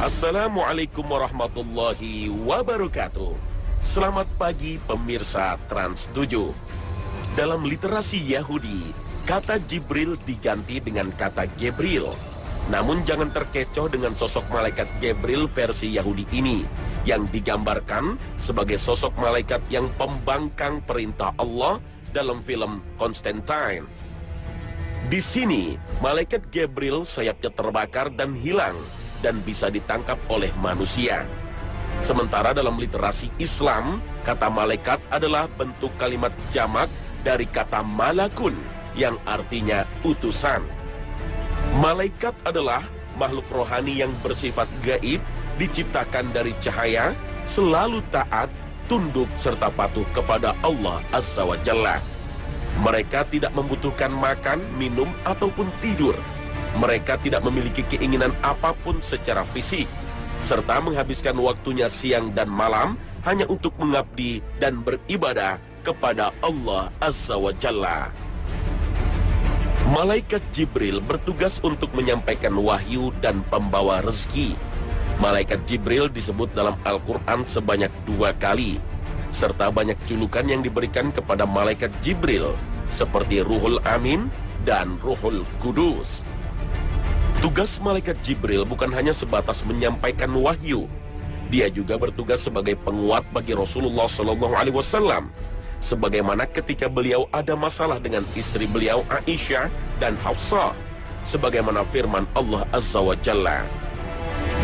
Assalamualaikum warahmatullahi wabarakatuh. Selamat pagi pemirsa Trans 7. Dalam literasi Yahudi, kata Jibril diganti dengan kata Gebril. Namun jangan terkecoh dengan sosok malaikat Gebril versi Yahudi ini, yang digambarkan sebagai sosok malaikat yang pembangkang perintah Allah dalam film Constantine. Di sini, malaikat Gebril sayapnya terbakar dan hilang, dan bisa ditangkap oleh manusia. Sementara dalam literasi Islam, kata malaikat adalah bentuk kalimat jamak dari kata malakun, yang artinya utusan. Malaikat adalah makhluk rohani yang bersifat gaib, diciptakan dari cahaya, selalu taat, tunduk, serta patuh kepada Allah Azza wa Jalla. Mereka tidak membutuhkan makan, minum, ataupun tidur. Mereka tidak memiliki keinginan apapun secara fisik, serta menghabiskan waktunya siang dan malam hanya untuk mengabdi dan beribadah kepada Allah Azza wa Jalla. Malaikat Jibril bertugas untuk menyampaikan wahyu dan pembawa rezeki. Malaikat Jibril disebut dalam Al-Quran sebanyak 2 kali, serta banyak julukan yang diberikan kepada malaikat Jibril, seperti Ruhul Amin dan Ruhul Kudus. Tugas malaikat Jibril bukan hanya sebatas menyampaikan wahyu. Dia juga bertugas sebagai penguat bagi Rasulullah SAW. Sebagaimana ketika beliau ada masalah dengan istri beliau Aisyah dan Hafsah. Sebagaimana firman Allah Azza wa Jalla,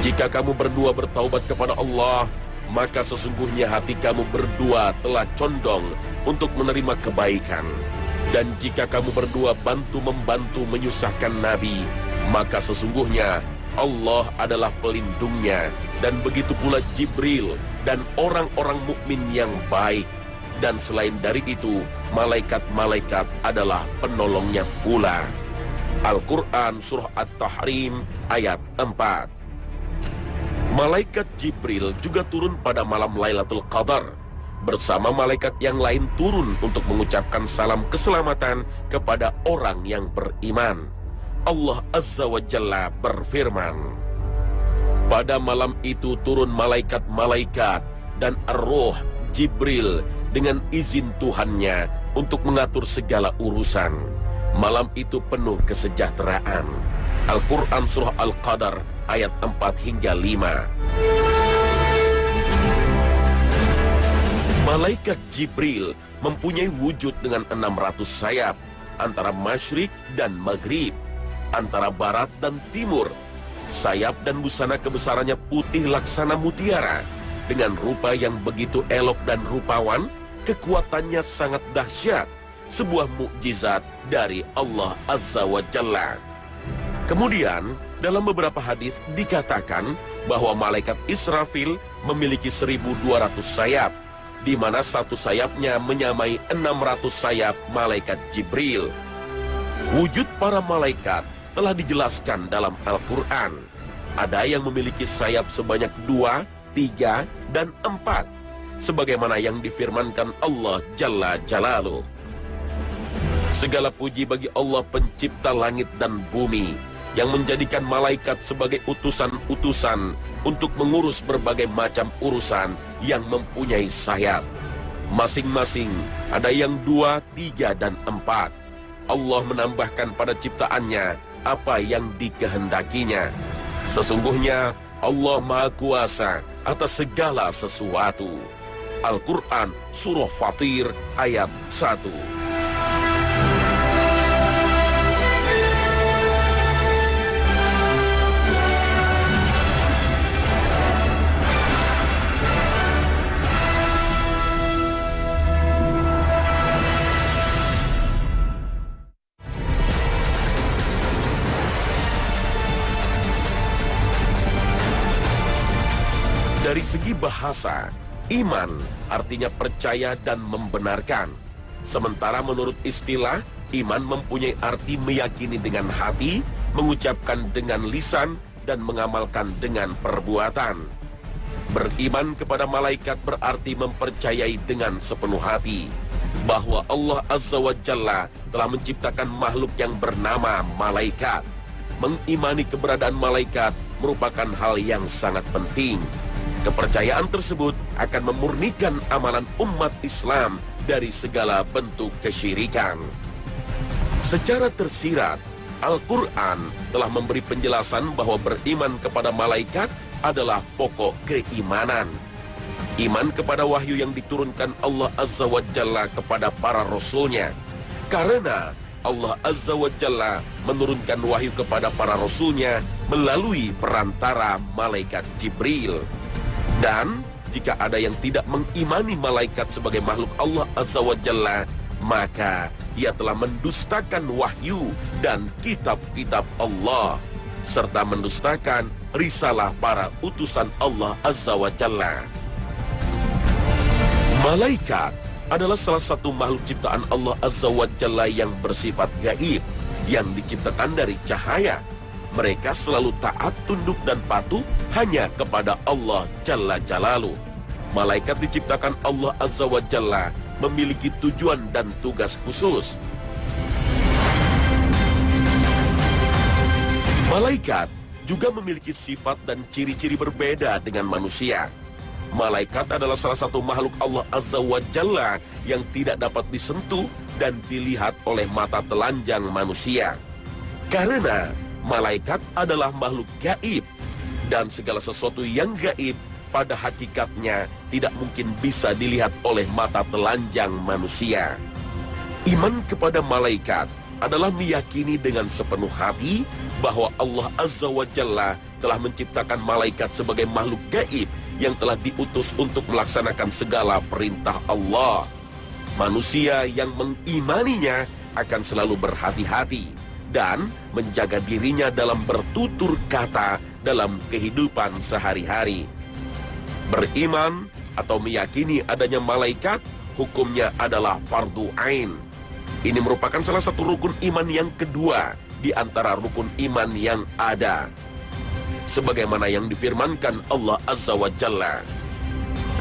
"Jika kamu berdua bertaubat kepada Allah, maka sesungguhnya hati kamu berdua telah condong untuk menerima kebaikan. Dan jika kamu berdua bantu-membantu menyusahkan Nabi, maka sesungguhnya Allah adalah pelindungnya, dan begitu pula Jibril dan orang-orang mukmin yang baik. Dan selain dari itu, malaikat-malaikat adalah penolongnya pula." Al-Quran Surah At-Tahrim ayat 4. Malaikat Jibril juga turun pada malam Lailatul Qadar. Bersama malaikat yang lain turun untuk mengucapkan salam keselamatan kepada orang yang beriman. Allah Azza wa Jalla berfirman, "Pada malam itu turun malaikat-malaikat dan Ar-Ruh Jibril dengan izin Tuhannya untuk mengatur segala urusan. Malam itu penuh kesejahteraan." Al-Quran Surah Al-Qadar ayat 4 hingga 5. Malaikat Jibril mempunyai wujud dengan 600 sayap, antara masyrik dan maghrib, antara barat dan timur. Sayap dan busana kebesarannya putih laksana mutiara. Dengan rupa yang begitu elok dan rupawan, kekuatannya sangat dahsyat, sebuah mukjizat dari Allah Azza wa Jalla. Kemudian, dalam beberapa hadis dikatakan bahwa malaikat Israfil memiliki 1200 sayap, di mana satu sayapnya menyamai 600 sayap malaikat Jibril. Wujud para malaikat telah dijelaskan dalam Al-Quran. Ada yang memiliki sayap sebanyak 2, 3, dan 4, sebagaimana yang difirmankan Allah Jalla Jalaluh. Segala puji bagi Allah pencipta langit dan bumi, yang menjadikan malaikat sebagai utusan-utusan untuk mengurus berbagai macam urusan yang mempunyai sayap. Masing-masing ada yang 2, 3, dan 4. Allah menambahkan pada ciptaannya apa yang dikehendakinya. Sesungguhnya Allah Maha Kuasa atas segala sesuatu. Al-Quran Surah Fatir ayat 1. Dari segi bahasa, iman artinya percaya dan membenarkan. Sementara menurut istilah, iman mempunyai arti meyakini dengan hati, mengucapkan dengan lisan, dan mengamalkan dengan perbuatan. Beriman kepada malaikat berarti mempercayai dengan sepenuh hati bahwa Allah Azza wa Jalla telah menciptakan makhluk yang bernama malaikat. Mengimani keberadaan malaikat merupakan hal yang sangat penting. Kepercayaan tersebut akan memurnikan amalan umat Islam dari segala bentuk kesyirikan. Secara tersirat, Al-Quran telah memberi penjelasan bahwa beriman kepada malaikat adalah pokok keimanan. Iman kepada wahyu yang diturunkan Allah Azza wa Jalla kepada para rasulnya. Karena Allah Azza wa Jalla menurunkan wahyu kepada para rasulnya melalui perantara malaikat Jibril. Dan jika ada yang tidak mengimani malaikat sebagai makhluk Allah Azza wa Jalla, maka ia telah mendustakan wahyu dan kitab-kitab Allah, serta mendustakan risalah para utusan Allah Azza wa Jalla. Malaikat adalah salah satu makhluk ciptaan Allah Azza wa Jalla yang bersifat gaib, yang diciptakan dari cahaya. Mereka selalu taat, tunduk, dan patuh hanya kepada Allah Jalla Jalaluh. Malaikat diciptakan Allah Azza wa Jalla memiliki tujuan dan tugas khusus. Malaikat juga memiliki sifat dan ciri-ciri berbeda dengan manusia. Malaikat adalah salah satu makhluk Allah Azza wa Jalla yang tidak dapat disentuh dan dilihat oleh mata telanjang manusia. Karena malaikat adalah makhluk gaib, dan segala sesuatu yang gaib pada hakikatnya tidak mungkin bisa dilihat oleh mata telanjang manusia. Iman kepada malaikat adalah meyakini dengan sepenuh hati bahwa Allah Azza wa Jalla telah menciptakan malaikat sebagai makhluk gaib yang telah diutus untuk melaksanakan segala perintah Allah. Manusia yang mengimaninya akan selalu berhati-hati dan menjaga dirinya dalam bertutur kata dalam kehidupan sehari-hari. Beriman atau meyakini adanya malaikat, hukumnya adalah fardu ain. Ini merupakan salah satu rukun iman yang kedua di antara rukun iman yang ada. Sebagaimana yang difirmankan Allah Azza wa Jalla,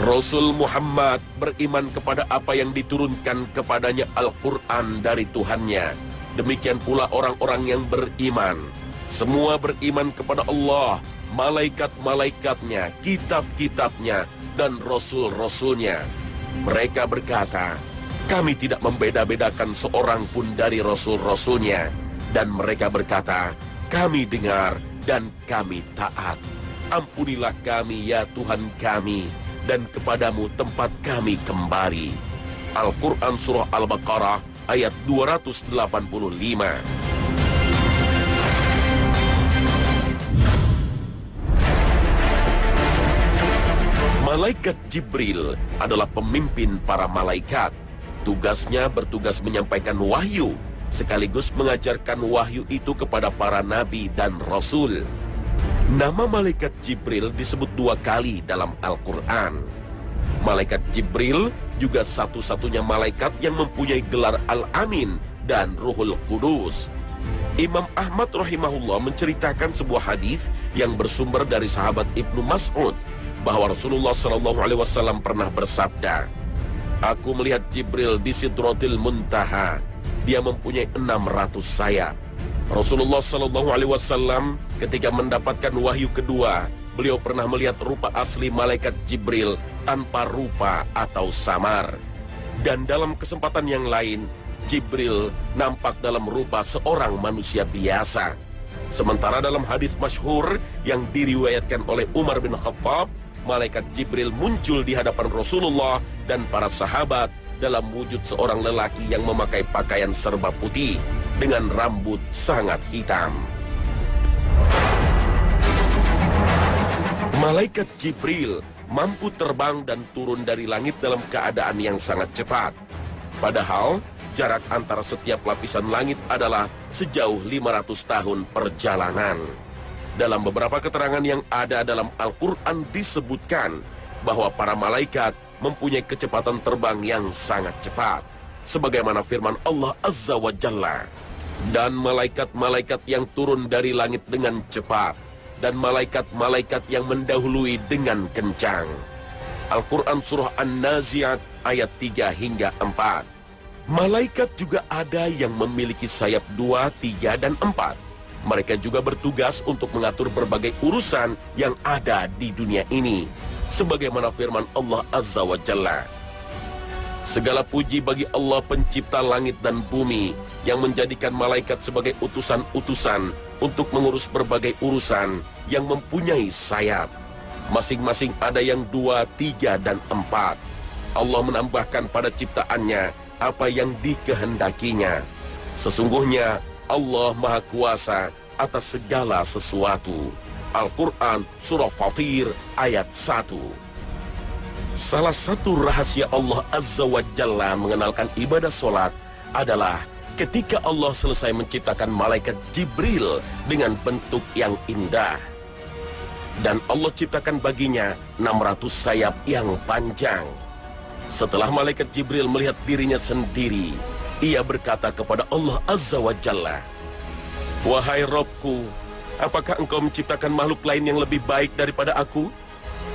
Rasul Muhammad beriman kepada apa yang diturunkan kepadanya Al-Quran dari Tuhannya. Demikian pula orang-orang yang beriman. Semua beriman kepada Allah, malaikat-malaikatnya, kitab-kitabnya, dan rasul-rasulnya. Mereka berkata, kami tidak membeda-bedakan seorang pun dari rasul-rasulnya. Dan mereka berkata, kami dengar dan kami taat. Ampunilah kami ya Tuhan kami, dan kepadamu tempat kami kembali. Al-Quran Surah Al-Baqarah ayat 285. Malaikat Jibril adalah pemimpin para malaikat. Tugasnya bertugas menyampaikan wahyu, sekaligus mengajarkan wahyu itu kepada para nabi dan rasul. Nama malaikat Jibril disebut 2 kali dalam Al-Quran. Malaikat Jibril juga satu-satunya malaikat yang mempunyai gelar Al-Amin dan Ruhul Qudus. Imam Ahmad rahimahullah menceritakan sebuah hadis yang bersumber dari sahabat Ibnu Mas'ud bahwa Rasulullah SAW pernah bersabda, aku melihat Jibril di Sidratil Muntaha. Dia mempunyai 600 sayap. Rasulullah SAW ketika mendapatkan wahyu kedua, beliau pernah melihat rupa asli malaikat Jibril tanpa rupa atau samar. Dan dalam kesempatan yang lain, Jibril nampak dalam rupa seorang manusia biasa. Sementara dalam hadis masyhur yang diriwayatkan oleh Umar bin Khattab, malaikat Jibril muncul di hadapan Rasulullah dan para sahabat dalam wujud seorang lelaki yang memakai pakaian serba putih dengan rambut sangat hitam. Malaikat Jibril mampu terbang dan turun dari langit dalam keadaan yang sangat cepat. Padahal jarak antara setiap lapisan langit adalah sejauh 500 tahun perjalanan. Dalam beberapa keterangan yang ada dalam Al-Quran disebutkan bahwa para malaikat mempunyai kecepatan terbang yang sangat cepat. Sebagaimana firman Allah Azza wa Jalla, dan malaikat-malaikat yang turun dari langit dengan cepat, dan malaikat-malaikat yang mendahului dengan kencang. Al-Quran Surah An-Nazi'at ayat 3 hingga 4. Malaikat juga ada yang memiliki sayap 2, 3, dan 4. Mereka juga bertugas untuk mengatur berbagai urusan yang ada di dunia ini, sebagaimana firman Allah Azza wa Jalla. Segala puji bagi Allah pencipta langit dan bumi, yang menjadikan malaikat sebagai utusan-utusan untuk mengurus berbagai urusan yang mempunyai sayap. Masing-masing ada yang 2, 3, dan 4. Allah menambahkan pada ciptaannya apa yang dikehendakinya. Sesungguhnya Allah Maha Kuasa atas segala sesuatu. Al-Quran Surah Fatir ayat 1. Salah satu rahasia Allah Azza wa Jalla mengenalkan ibadah solat adalah ketika Allah selesai menciptakan malaikat Jibril dengan bentuk yang indah. Dan Allah ciptakan baginya 600 sayap yang panjang. Setelah malaikat Jibril melihat dirinya sendiri, ia berkata kepada Allah Azza wa Jalla, "Wahai Robku, apakah engkau menciptakan makhluk lain yang lebih baik daripada aku?"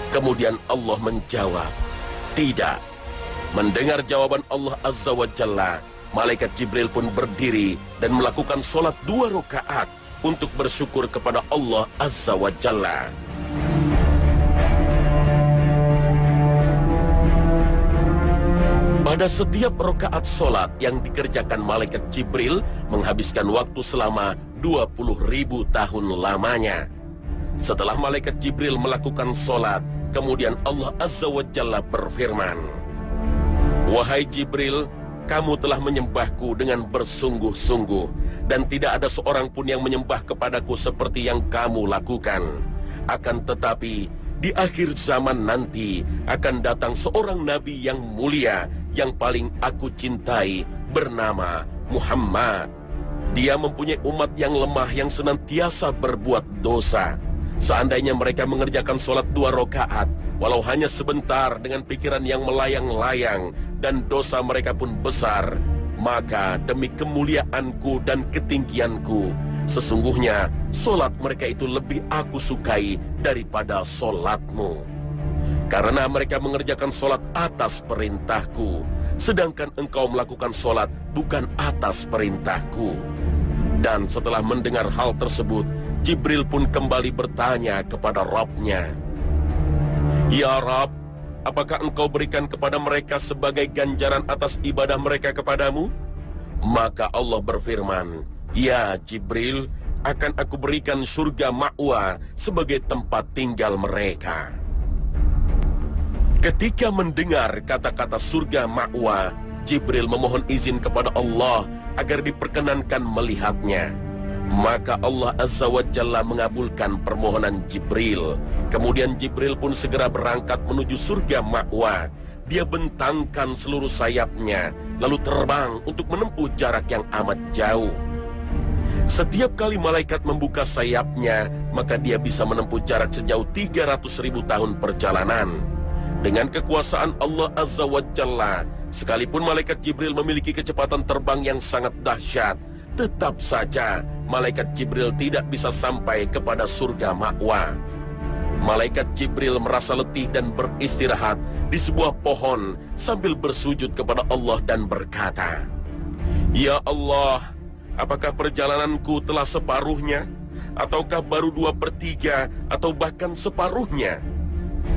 Kemudian Allah menjawab, "Tidak." Mendengar jawaban Allah Azza wa Jalla, malaikat Jibril pun berdiri dan melakukan sholat 2 rakaat untuk bersyukur kepada Allah Azza wa Jalla. Pada setiap rakaat sholat yang dikerjakan malaikat Jibril menghabiskan waktu selama 20.000 tahun lamanya. Setelah malaikat Jibril melakukan sholat, kemudian Allah Azza wa Jalla berfirman, "Wahai Jibril, kamu telah menyembahku dengan bersungguh-sungguh, dan tidak ada seorang pun yang menyembah kepadaku seperti yang kamu lakukan. Akan tetapi, di akhir zaman nanti akan datang seorang nabi yang mulia, yang paling aku cintai, bernama Muhammad. Dia mempunyai umat yang lemah yang senantiasa berbuat dosa. Seandainya mereka mengerjakan sholat 2 rakaat, walau hanya sebentar dengan pikiran yang melayang-layang, dan dosa mereka pun besar, maka demi kemuliaanku dan ketinggianku, sesungguhnya sholat mereka itu lebih aku sukai daripada sholatmu. Karena mereka mengerjakan sholat atas perintahku, sedangkan engkau melakukan sholat bukan atas perintahku." Dan setelah mendengar hal tersebut, Jibril pun kembali bertanya kepada Rabb-Nya, "Ya Rabb, apakah engkau berikan kepada mereka sebagai ganjaran atas ibadah mereka kepadamu?" Maka Allah berfirman, "Ya Jibril, akan aku berikan surga ma'wa sebagai tempat tinggal mereka." Ketika mendengar kata-kata surga ma'wa, Jibril memohon izin kepada Allah agar diperkenankan melihatnya. Maka Allah Azza wa Jalla mengabulkan permohonan Jibril. Kemudian Jibril pun segera berangkat menuju surga ma'wa. Dia bentangkan seluruh sayapnya, lalu terbang untuk menempuh jarak yang amat jauh. Setiap kali malaikat membuka sayapnya, maka dia bisa menempuh jarak sejauh 300.000 tahun perjalanan. Dengan kekuasaan Allah Azza wa Jalla, sekalipun malaikat Jibril memiliki kecepatan terbang yang sangat dahsyat, tetap saja malaikat Jibril tidak bisa sampai kepada surga ma'wa. Malaikat Jibril merasa letih dan beristirahat di sebuah pohon sambil bersujud kepada Allah dan berkata, "Ya Allah, apakah perjalananku telah separuhnya? Ataukah baru 2/3 atau bahkan separuhnya?"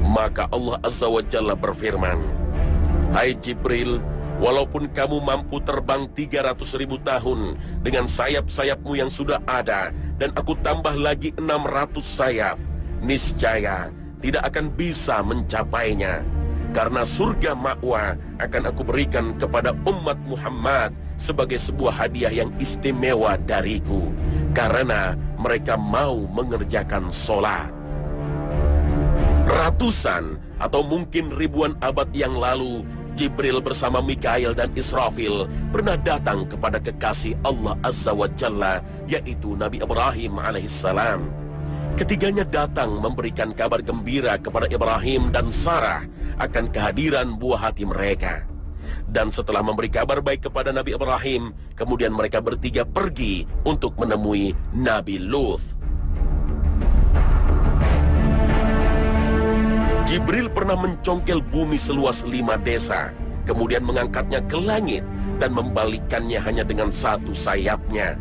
Maka Allah Azza wa Jalla berfirman, "Hai Jibril, walaupun kamu mampu terbang 300.000 tahun dengan sayap-sayapmu yang sudah ada, dan aku tambah lagi 600 sayap, niscaya tidak akan bisa mencapainya. Karena surga ma'wa akan aku berikan kepada umat Muhammad sebagai sebuah hadiah yang istimewa dariku, karena mereka mau mengerjakan sholat." Ratusan atau mungkin ribuan abad yang lalu, Jibril bersama Mikail dan Israfil pernah datang kepada kekasih Allah Azza wa Jalla, yaitu Nabi Ibrahim alaihissalam. Ketiganya datang memberikan kabar gembira kepada Ibrahim dan Sarah akan kehadiran buah hati mereka. Dan setelah memberi kabar baik kepada Nabi Ibrahim, kemudian mereka bertiga pergi untuk menemui Nabi Lut. Jibril pernah mencongkel bumi seluas 5 desa, kemudian mengangkatnya ke langit dan membalikkannya hanya dengan 1 sayapnya.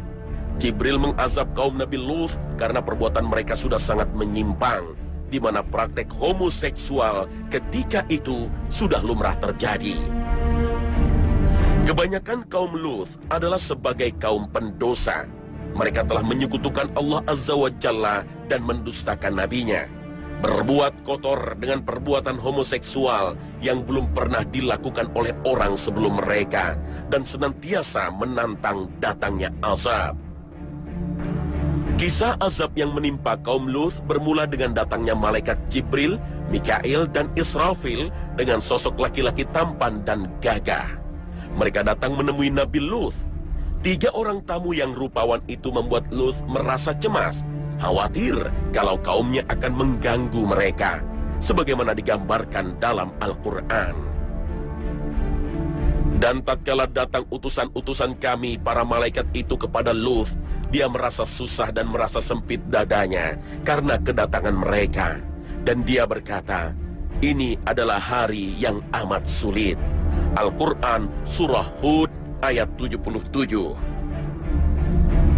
Jibril mengazab kaum Nabi Lut karena perbuatan mereka sudah sangat menyimpang, di mana praktek homoseksual ketika itu sudah lumrah terjadi. Kebanyakan kaum Lut adalah sebagai kaum pendosa. Mereka telah menyekutukan Allah Azza wa Jalla dan mendustakan nabinya. Berbuat kotor dengan perbuatan homoseksual yang belum pernah dilakukan oleh orang sebelum mereka, dan senantiasa menantang datangnya azab. Kisah azab yang menimpa kaum Lut bermula dengan datangnya malaikat Jibril, Mikail, dan Israfil dengan sosok laki-laki tampan dan gagah. Mereka datang menemui Nabi Lut. 3 orang tamu yang rupawan itu membuat Lut merasa cemas, khawatir kalau kaumnya akan mengganggu mereka, sebagaimana digambarkan dalam Al-Quran. Dan tatkala datang utusan-utusan kami, para malaikat itu kepada Lut, dia merasa susah dan merasa sempit dadanya karena kedatangan mereka. Dan dia berkata, ini adalah hari yang amat sulit. Al-Quran Surah Hud ayat 77.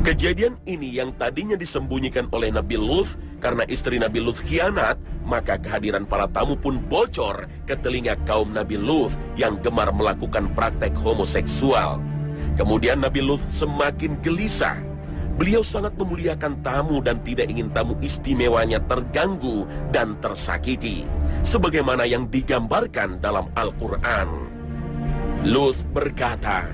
Kejadian ini yang tadinya disembunyikan oleh Nabi Lut karena istri Nabi Lut khianat, maka kehadiran para tamu pun bocor ke telinga kaum Nabi Lut yang gemar melakukan praktek homoseksual. Kemudian Nabi Lut semakin gelisah. Beliau sangat memuliakan tamu dan tidak ingin tamu istimewanya terganggu dan tersakiti, sebagaimana yang digambarkan dalam Al-Quran. Lut berkata,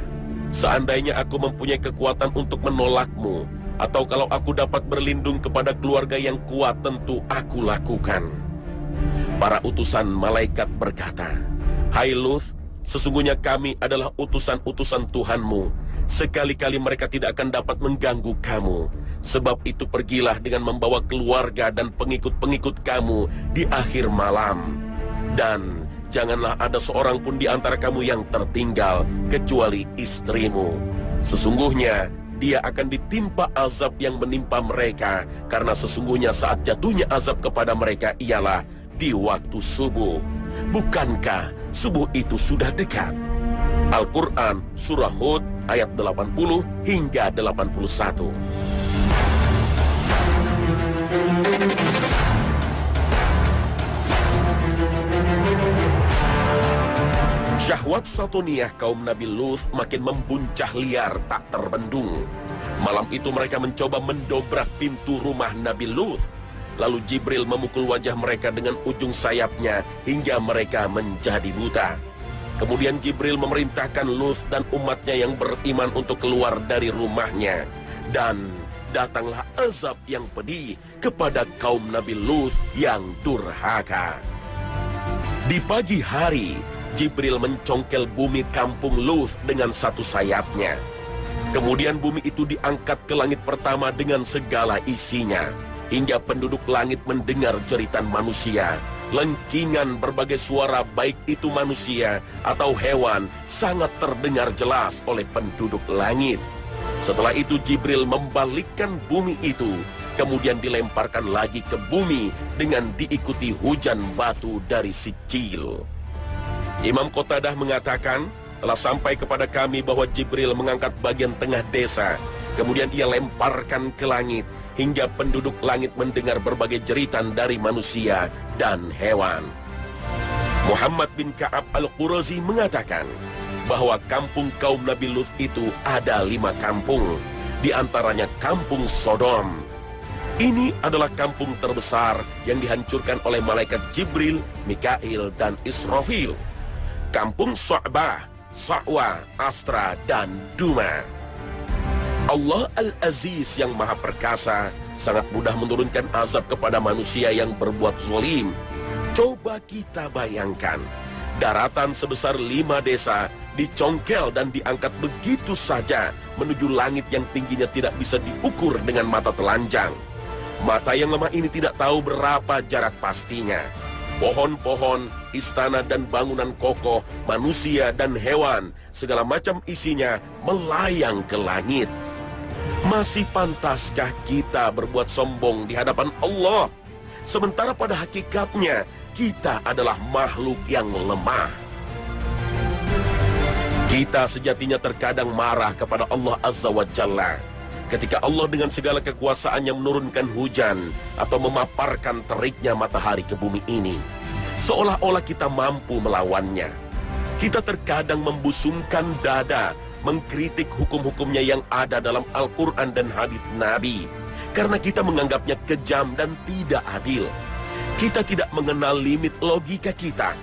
seandainya aku mempunyai kekuatan untuk menolakmu, atau kalau aku dapat berlindung kepada keluarga yang kuat, tentu aku lakukan. Para utusan malaikat berkata, hai Lut, sesungguhnya kami adalah utusan-utusan Tuhanmu. Sekali-kali mereka tidak akan dapat mengganggu kamu. Sebab itu pergilah dengan membawa keluarga dan pengikut-pengikut kamu di akhir malam. Dan janganlah ada seorang pun di antara kamu yang tertinggal, kecuali istrimu. Sesungguhnya dia akan ditimpa azab yang menimpa mereka, karena sesungguhnya saat jatuhnya azab kepada mereka ialah di waktu subuh. Bukankah subuh itu sudah dekat? Al-Quran Surah Hud ayat 80 hingga 81. Syahwat satoniyah kaum Nabi Lut makin membuncah liar tak terbendung. Malam itu mereka mencoba mendobrak pintu rumah Nabi Lut. Lalu Jibril memukul wajah mereka dengan ujung sayapnya hingga mereka menjadi buta. Kemudian Jibril memerintahkan Lut dan umatnya yang beriman untuk keluar dari rumahnya. Dan datanglah azab yang pedih kepada kaum Nabi Lut yang durhaka. Di pagi hari, Jibril mencongkel bumi kampung Lut dengan satu sayapnya. Kemudian bumi itu diangkat ke langit pertama dengan segala isinya, hingga penduduk langit mendengar jeritan manusia. Lengkingan berbagai suara, baik itu manusia atau hewan, sangat terdengar jelas oleh penduduk langit. Setelah itu Jibril membalikkan bumi itu, kemudian dilemparkan lagi ke bumi dengan diikuti hujan batu dari Sijil. Imam Qatadah mengatakan, telah sampai kepada kami bahwa Jibril mengangkat bagian tengah desa, kemudian ia lemparkan ke langit, hingga penduduk langit mendengar berbagai jeritan dari manusia dan hewan. Muhammad bin Ka'ab al-Qurazi mengatakan bahwa kampung kaum Nabi Lut itu ada 5 kampung, di antaranya kampung Sodom. Ini adalah kampung terbesar yang dihancurkan oleh malaikat Jibril, Mikail, dan Israfil. Kampung Sa'bah, Sa'wa, Astra, dan Duma. Allah Al-Aziz yang Maha Perkasa sangat mudah menurunkan azab kepada manusia yang berbuat zalim. Coba kita bayangkan, daratan sebesar 5 desa dicongkel dan diangkat begitu saja menuju langit yang tingginya tidak bisa diukur dengan mata telanjang. Mata yang lemah ini tidak tahu berapa jarak pastinya. Pohon-pohon, istana dan bangunan kokoh, manusia dan hewan, segala macam isinya melayang ke langit. Masih pantaskah kita berbuat sombong di hadapan Allah? Sementara pada hakikatnya kita adalah makhluk yang lemah. Kita sejatinya terkadang marah kepada Allah Azza wa Jalla. Ketika Allah dengan segala kekuasaannya menurunkan hujan atau memaparkan teriknya matahari ke bumi ini, seolah-olah kita mampu melawannya. Kita terkadang membusungkan dada, mengkritik hukum-hukumnya yang ada dalam Al-Quran dan hadis Nabi, karena kita menganggapnya kejam dan tidak adil. Kita tidak mengenal limit logika kita.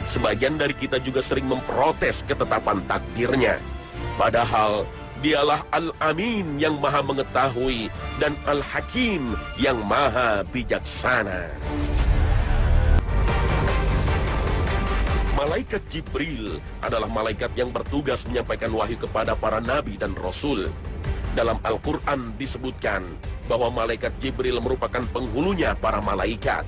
Sebagian dari kita juga sering memprotes ketetapan takdirnya. Padahal Dialah Al-Amin yang maha mengetahui dan Al-Hakim yang maha bijaksana. Malaikat Jibril adalah malaikat yang bertugas menyampaikan wahyu kepada para nabi dan rasul. Dalam Al-Quran disebutkan bahwa malaikat Jibril merupakan penghulunya para malaikat.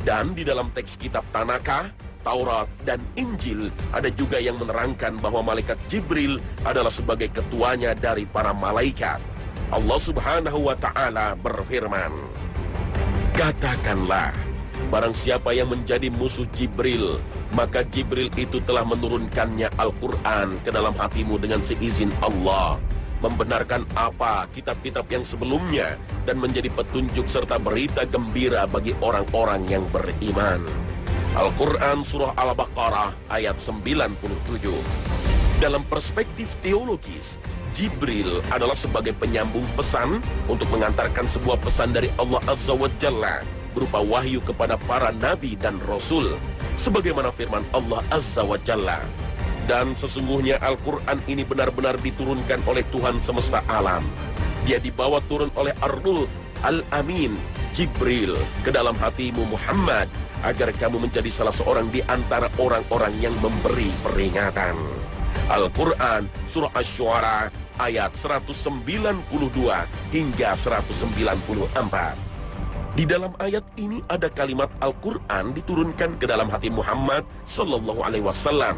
Dan di dalam teks kitab Tanakh, Taurat, dan Injil ada juga yang menerangkan bahwa malaikat Jibril adalah sebagai ketuanya dari para malaikat. Allah Subhanahu wa Ta'ala berfirman, "Katakanlah, barang siapa yang menjadi musuh Jibril, maka Jibril itu telah menurunkannya Al-Quran ke dalam hatimu dengan seizin Allah, membenarkan apa kitab-kitab yang sebelumnya dan menjadi petunjuk serta berita gembira bagi orang-orang yang beriman." Al-Quran Surah Al-Baqarah ayat 97. Dalam perspektif teologis, Jibril adalah sebagai penyambung pesan untuk mengantarkan sebuah pesan dari Allah Azza wa Jalla berupa wahyu kepada para nabi dan rasul, sebagaimana firman Allah Azza wa Jalla. Dan sesungguhnya Al-Quran ini benar-benar diturunkan oleh Tuhan semesta alam. Dia dibawa turun oleh Ar-Ruh Al-Amin Jibril ke dalam hatimu Muhammad, agar kamu menjadi salah seorang di antara orang-orang yang memberi peringatan. Al-Quran Surah Asy-Syu'ara ayat 192 hingga 194. Di dalam ayat ini ada kalimat Al-Quran diturunkan ke dalam hati Muhammad Sallallahu Alaihi Wasallam.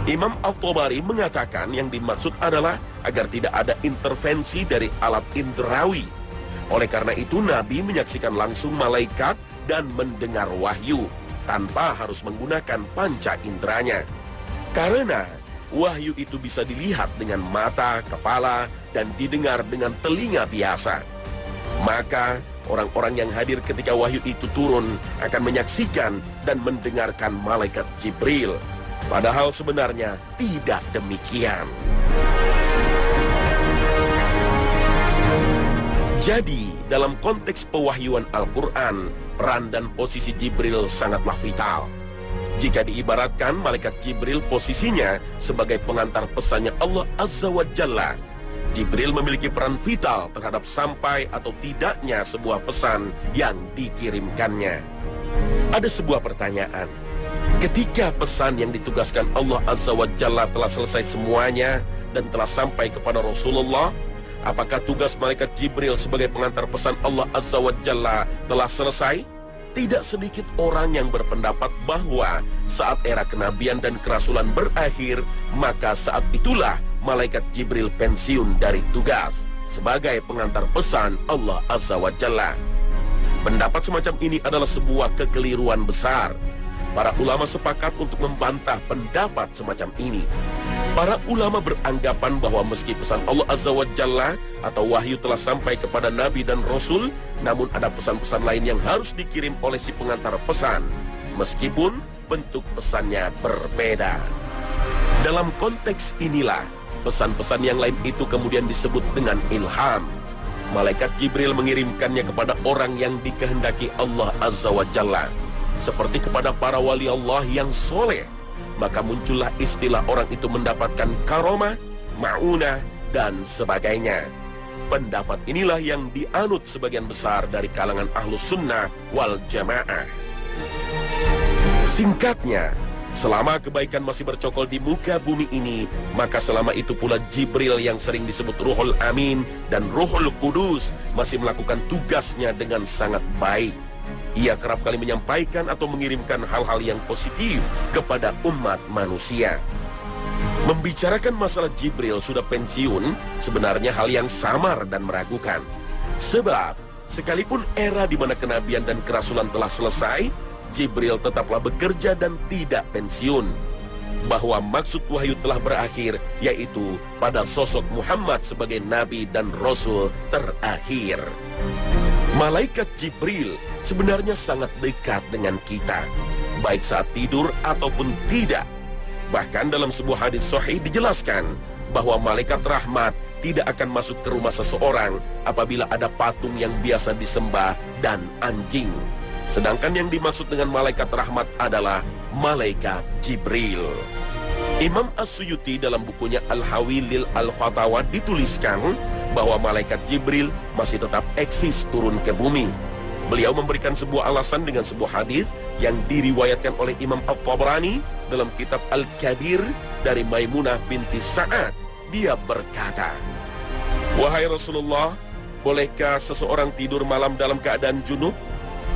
Imam At-Tabari mengatakan yang dimaksud adalah agar tidak ada intervensi dari alat indrawi. Oleh karena itu Nabi menyaksikan langsung malaikat dan mendengar wahyu tanpa harus menggunakan panca inderanya. Karena wahyu itu bisa dilihat dengan mata, kepala, dan didengar dengan telinga biasa. Maka orang-orang yang hadir ketika wahyu itu turun akan menyaksikan dan mendengarkan malaikat Jibril. Padahal sebenarnya tidak demikian. Jadi, dalam konteks pewahyuan Al-Quran, peran dan posisi Jibril sangatlah vital. Jika diibaratkan, malaikat Jibril posisinya sebagai pengantar pesannya Allah Azza wa Jalla. Jibril memiliki peran vital terhadap sampai atau tidaknya sebuah pesan yang dikirimkannya. Ada sebuah pertanyaan. Ketika pesan yang ditugaskan Allah Azza wa Jalla telah selesai semuanya dan telah sampai kepada Rasulullah, apakah tugas malaikat Jibril sebagai pengantar pesan Allah Azza wa Jalla telah selesai? Tidak sedikit orang yang berpendapat bahwa saat era kenabian dan kerasulan berakhir, maka saat itulah malaikat Jibril pensiun dari tugas sebagai pengantar pesan Allah Azza wa Jalla. Pendapat semacam ini adalah sebuah kekeliruan besar. Para ulama sepakat untuk membantah pendapat semacam ini. Para ulama beranggapan bahwa meski pesan Allah Azza wa Jalla atau wahyu telah sampai kepada Nabi dan Rasul, namun ada pesan-pesan lain yang harus dikirim oleh si pengantar pesan, meskipun bentuk pesannya berbeda. Dalam konteks inilah, pesan-pesan yang lain itu kemudian disebut dengan ilham. Malaikat Jibril mengirimkannya kepada orang yang dikehendaki Allah Azza wa Jalla, seperti kepada para wali Allah yang soleh. Maka muncullah istilah orang itu mendapatkan karomah, ma'unah, dan sebagainya. Pendapat inilah yang dianut sebagian besar dari kalangan ahlus sunnah wal jamaah. Singkatnya, selama kebaikan masih bercokol di muka bumi ini, maka selama itu pula Jibril yang sering disebut Ruhul Amin dan Ruhul Kudus masih melakukan tugasnya dengan sangat baik. Ia kerap kali menyampaikan atau mengirimkan hal-hal yang positif kepada umat manusia. Membicarakan masalah Jibril sudah pensiun sebenarnya hal yang samar dan meragukan. Sebab, sekalipun era di mana kenabian dan kerasulan telah selesai, Jibril tetaplah bekerja dan tidak pensiun. bahwa maksud wahyu telah berakhir, yaitu pada sosok Muhammad sebagai Nabi dan Rasul terakhir. Malaikat Jibril sebenarnya sangat dekat dengan kita, baik saat tidur ataupun tidak. Bahkan dalam sebuah hadis sahih dijelaskan bahwa malaikat rahmat tidak akan masuk ke rumah seseorang apabila ada patung yang biasa disembah dan anjing. Sedangkan yang dimaksud dengan malaikat rahmat adalah malaikat Jibril. Imam As-Suyuti dalam bukunya Al-Hawilil Al-Fatawa dituliskan bahwa malaikat Jibril masih tetap eksis turun ke bumi. Beliau memberikan sebuah alasan dengan sebuah hadis yang diriwayatkan oleh Imam At-Tabrani dalam kitab Al-Kabir dari Maimunah binti Sa'ad. Dia berkata, "Wahai Rasulullah, bolehkah seseorang tidur malam dalam keadaan junub?"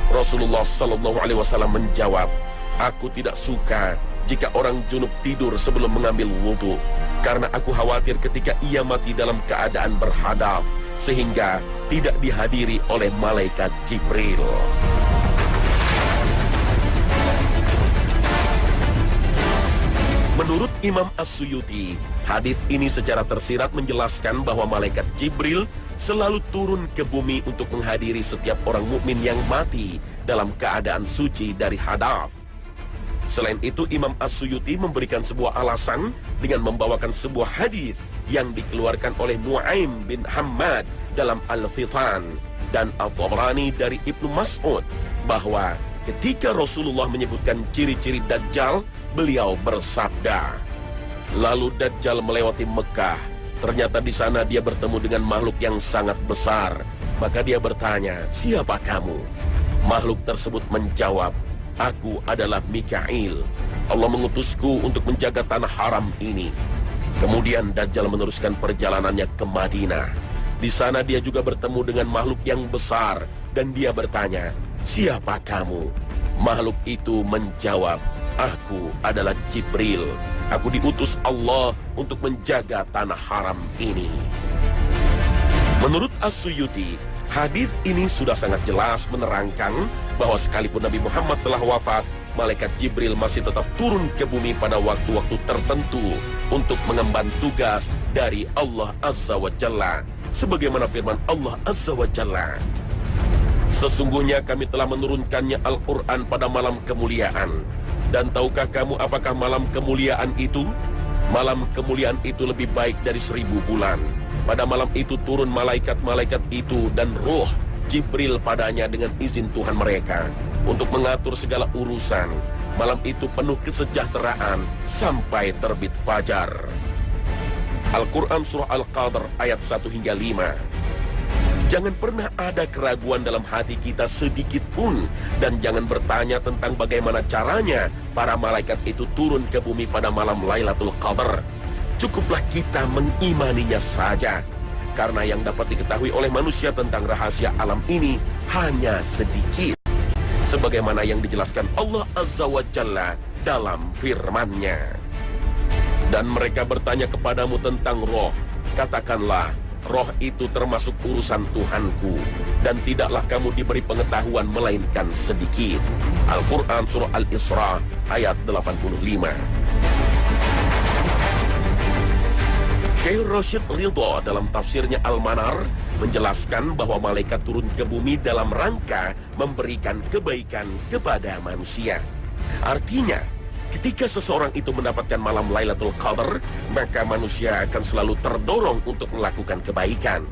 Rasulullah Sallallahu Alaihi Wasallam menjawab, "Aku tidak suka jika orang junub tidur sebelum mengambil wudhu, karena aku khawatir ketika ia mati dalam keadaan berhadas, sehingga tidak dihadiri oleh malaikat Jibril." Menurut Imam As-Suyuti, hadis ini secara tersirat menjelaskan bahwa malaikat Jibril selalu turun ke bumi untuk menghadiri setiap orang mukmin yang mati dalam keadaan suci dari hadas. Selain itu, Imam As-Suyuti memberikan sebuah alasan dengan membawakan sebuah hadis yang dikeluarkan oleh Nu'aim bin Hammad dalam Al-Fitan dan At-Tabrani dari Ibnu Mas'ud bahwa ketika Rasulullah menyebutkan ciri-ciri Dajjal, beliau bersabda, "Lalu Dajjal melewati Mekah. Ternyata di sana dia bertemu dengan makhluk yang sangat besar. Maka dia bertanya, 'Siapa kamu?' Makhluk tersebut menjawab, 'Aku adalah Mikail. Allah mengutusku untuk menjaga tanah haram ini.' Kemudian Dajjal meneruskan perjalanannya ke Madinah. Di sana dia juga bertemu dengan makhluk yang besar dan dia bertanya, 'Siapa kamu?' Makhluk itu menjawab, 'Aku adalah Jibril. Aku diutus Allah untuk menjaga tanah haram ini.'" Menurut As-Suyuti, hadis ini sudah sangat jelas menerangkan bahwa sekalipun Nabi Muhammad telah wafat, malaikat Jibril masih tetap turun ke bumi pada waktu-waktu tertentu untuk mengemban tugas dari Allah Azza wa Jalla. Sebagaimana firman Allah Azza wa Jalla, "Sesungguhnya kami telah menurunkannya Al-Quran pada malam kemuliaan. Dan tahukah kamu apakah malam kemuliaan itu? Malam kemuliaan itu lebih baik dari 1000 bulan. Pada malam itu turun malaikat-malaikat itu dan ruh Jibril padanya dengan izin Tuhan mereka untuk mengatur segala urusan. Malam itu penuh kesejahteraan sampai terbit fajar." Al-Quran Surah Al-Qadr ayat 1 hingga 5. Jangan pernah ada keraguan dalam hati kita sedikit pun, dan jangan bertanya tentang bagaimana caranya para malaikat itu turun ke bumi pada malam Lailatul Qadar. Cukuplah kita mengimaninya saja, karena yang dapat diketahui oleh manusia tentang rahasia alam ini hanya sedikit, sebagaimana yang dijelaskan Allah Azza wa Jalla dalam firman-Nya. "Dan mereka bertanya kepadamu tentang roh, katakanlah, roh itu termasuk urusan Tuhanku, dan tidaklah kamu diberi pengetahuan melainkan sedikit." Al-Quran Surah Al-Isra ayat 85. Syekh Rashid Ridho dalam tafsirnya Al-Manar menjelaskan bahwa malaikat turun ke bumi dalam rangka memberikan kebaikan kepada manusia. Artinya, ketika seseorang itu mendapatkan malam Lailatul Qadar, maka manusia akan selalu terdorong untuk melakukan kebaikan.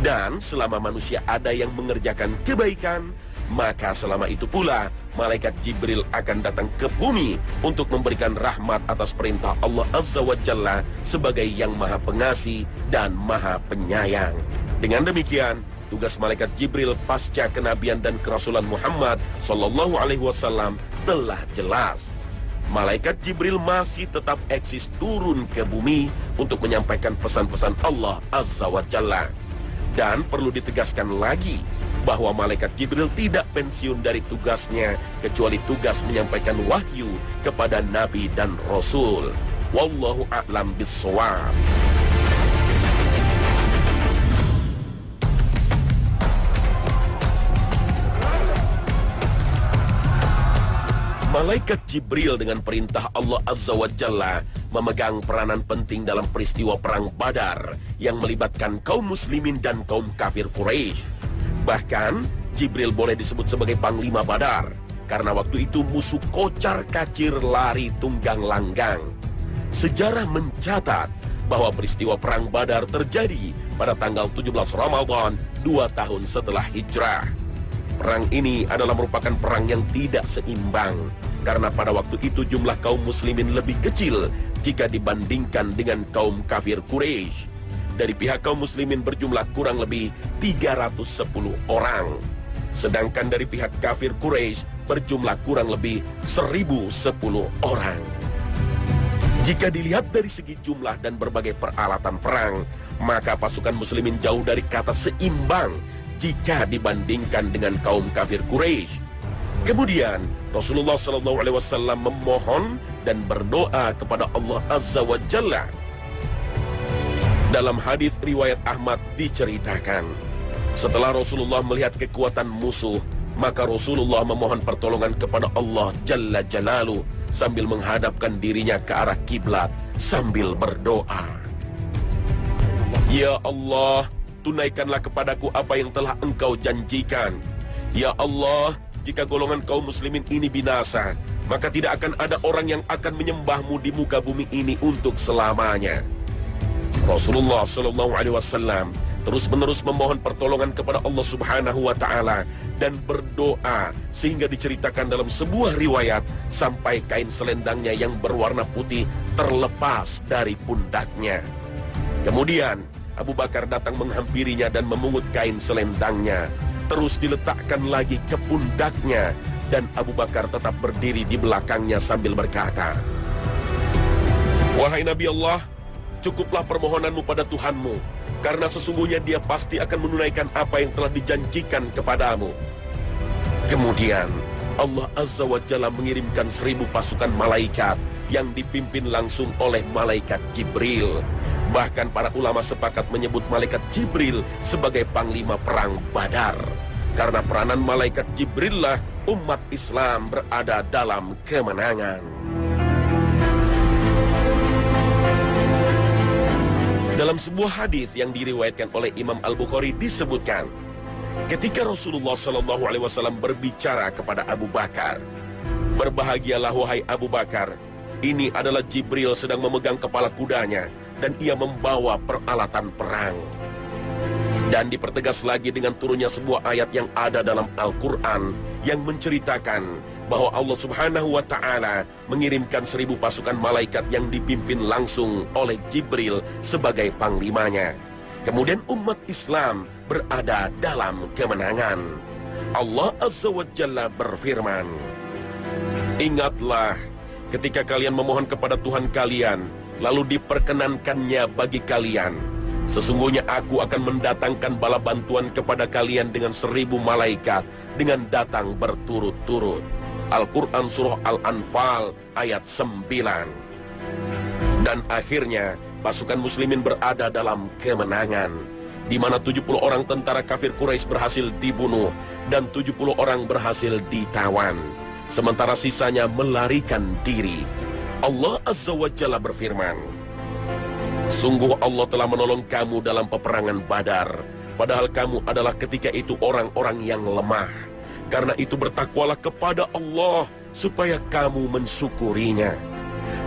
Dan selama manusia ada yang mengerjakan kebaikan, maka selama itu pula malaikat Jibril akan datang ke bumi untuk memberikan rahmat atas perintah Allah Azza wa Jalla sebagai yang maha pengasih dan maha penyayang. Dengan demikian, tugas malaikat Jibril pasca kenabian dan kerasulan Muhammad Sallallahu Alaihi Wasallam telah jelas. Malaikat Jibril masih tetap eksis turun ke bumi untuk menyampaikan pesan-pesan Allah Azza wa Jalla. Dan perlu ditegaskan lagi bahwa malaikat Jibril tidak pensiun dari tugasnya kecuali tugas menyampaikan wahyu kepada Nabi dan Rasul. Wallahu a'lam bissawab. Malaikat Jibril dengan perintah Allah Azza wa Jalla memegang peranan penting dalam peristiwa perang Badar yang melibatkan kaum muslimin dan kaum kafir Quraisy. Bahkan Jibril boleh disebut sebagai panglima Badar karena waktu itu musuh kocar-kacir lari tunggang langgang. Sejarah mencatat bahwa peristiwa perang Badar terjadi pada tanggal 17 Ramadan 2 tahun setelah hijrah. Perang ini adalah merupakan perang yang tidak seimbang karena pada waktu itu jumlah kaum muslimin lebih kecil jika dibandingkan dengan kaum kafir Quraisy. Dari pihak kaum muslimin berjumlah kurang lebih 310 orang. Sedangkan dari pihak kafir Quraisy berjumlah kurang lebih 1010 orang. Jika dilihat dari segi jumlah dan berbagai peralatan perang, maka pasukan muslimin jauh dari kata seimbang jika dibandingkan dengan kaum kafir Quraisy. Kemudian Rasulullah SAW memohon dan berdoa kepada Allah Azza wa Jalla. Dalam hadis riwayat Ahmad diceritakan, setelah Rasulullah melihat kekuatan musuh, maka Rasulullah memohon pertolongan kepada Allah Jalla Jalaluh sambil menghadapkan dirinya ke arah kiblat sambil berdoa. Ya Allah, tunaikanlah kepadaku apa yang telah Engkau janjikan. Ya Allah, jika golongan kaum muslimin ini binasa, maka tidak akan ada orang yang akan menyembahmu di muka bumi ini untuk selamanya. Rasulullah SAW terus-menerus memohon pertolongan kepada Allah Subhanahu wa Ta'ala dan berdoa sehingga diceritakan dalam sebuah riwayat sampai kain selendangnya yang berwarna putih terlepas dari pundaknya. Kemudian Abu Bakar datang menghampirinya dan memungut kain selendangnya, terus diletakkan lagi ke pundaknya, dan Abu Bakar tetap berdiri di belakangnya sambil berkata, "Wahai Nabi Allah, cukuplah permohonanmu pada Tuhanmu, karena sesungguhnya Dia pasti akan menunaikan apa yang telah dijanjikan kepadamu." Kemudian Allah Azza wa Jalla mengirimkan 1000 pasukan malaikat yang dipimpin langsung oleh malaikat Jibril. Bahkan para ulama sepakat menyebut malaikat Jibril sebagai panglima perang Badar, karena peranan malaikat Jibril lah umat Islam berada dalam kemenangan. Dalam sebuah hadis yang diriwayatkan oleh Imam Al-Bukhari disebutkan, ketika Rasulullah SAW berbicara kepada Abu Bakar, "Berbahagialah wahai Abu Bakar, ini adalah Jibril sedang memegang kepala kudanya dan ia membawa peralatan perang." Dan dipertegas lagi dengan turunnya sebuah ayat yang ada dalam Al-Quran yang menceritakan bahwa Allah Subhanahu wa Ta'ala mengirimkan 1000 pasukan malaikat yang dipimpin langsung oleh Jibril sebagai panglimanya. Kemudian umat Islam berada dalam kemenangan. Allah Azza wa Jalla berfirman, "Ingatlah ketika kalian memohon kepada Tuhan kalian, lalu diperkenankannya bagi kalian. Sesungguhnya aku akan mendatangkan bala bantuan kepada kalian dengan 1000 malaikat dengan datang berturut-turut." Al-Quran Surah Al-Anfal ayat 9. Dan akhirnya pasukan muslimin berada dalam kemenangan, di mana 70 orang tentara kafir Quraisy berhasil dibunuh dan 70 orang berhasil ditawan, sementara sisanya melarikan diri. Allah Azza wa Jalla berfirman, "Sungguh Allah telah menolong kamu dalam peperangan Badar, padahal kamu adalah ketika itu orang-orang yang lemah. Karena itu bertakwalah kepada Allah supaya kamu mensyukurinya."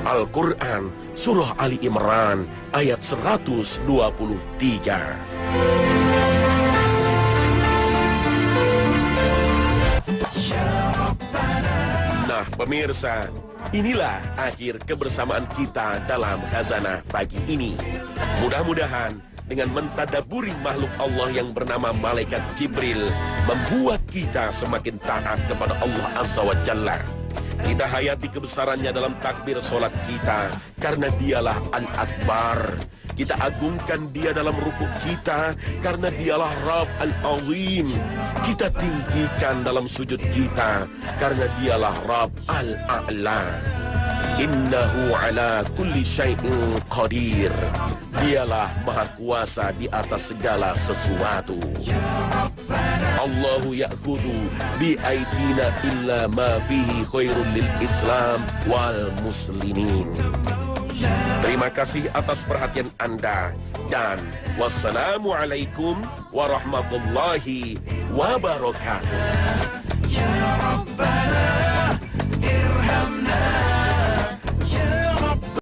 Al-Quran Surah Ali Imran ayat 123. Nah pemirsa, inilah akhir kebersamaan kita dalam Khazanah pagi ini. Mudah-mudahan dengan mentadaburi makhluk Allah yang bernama Malaikat Jibril membuat kita semakin taat kepada Allah Azza wa Jalla. Kita hayati kebesarannya dalam takbir solat kita, karena dialah Al-Akbar. Kita agungkan dia dalam rukuk kita, karena dialah Rabb Al-Azim. Kita tinggikan dalam sujud kita, karena dialah Rabb Al-A'la. Innahu ala kulli syai'in qadir. Dialah maha kuasa di atas segala sesuatu. Allahu ya'khudhu bi aidina illa ma fihi khairul lil Islam wal muslimin. Terima kasih atas perhatian Anda dan wassalamualaikum warahmatullahi wabarakatuh. Ya Rabbana